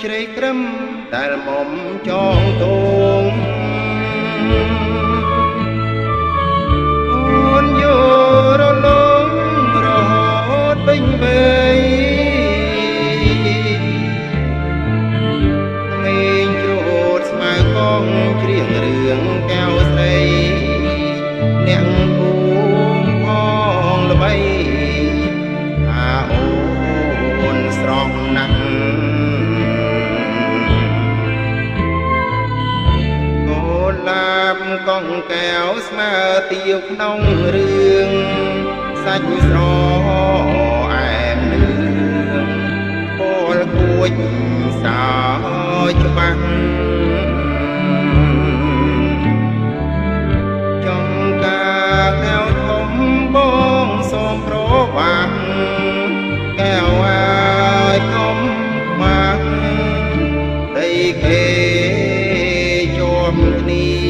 ជ្រៃក្រឹមដែលមុំចងទងអូនយករលងរហូតពេញវ័យក្មេងជ្រូតស្មៅកងច្រៀងរឿងកែវស្រីអ្នកគូផងល្បីថាអូនស្រស់ណាស់ឡាបកងកែវស្មើទាវក្នុងរឿងសាច់ស្រអែមលឿងពលគួចសោច្បាស់ចង់ការកែវធំបងសូមប្រវាក់កែវឲ្យធំបាក់ដីគេជាប់គ្នា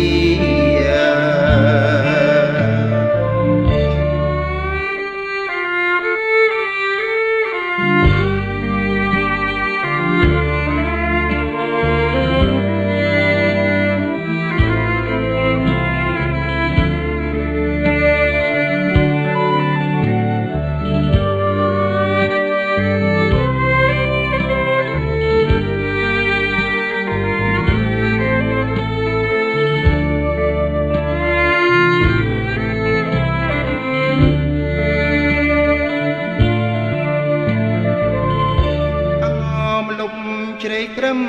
ជ្រៃក្រឹម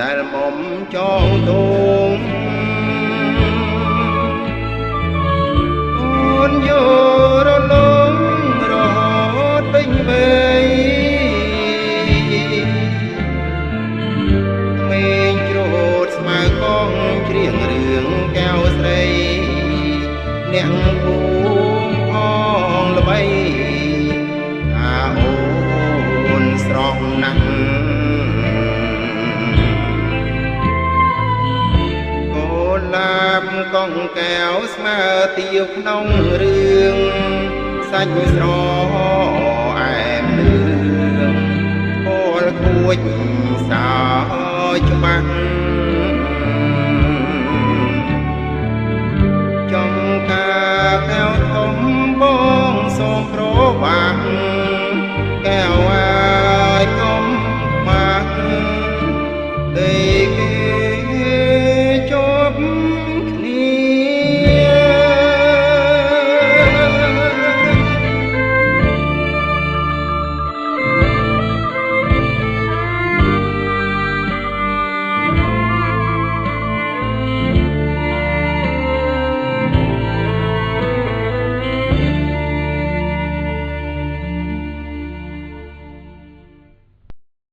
ដែលមុំចងទងអូនយករលងរហូតពេញវ័យក្មេងជ្រូតស្មៅកងច្រៀងរឿងកែវស្រីអ្នកគូផងល្បីថាអូនស្រស់ណាស់ឡាបកងកែវស្មើទាវក្នុងរឿងសាច់ស្រអែមលឿងពលគួចសោ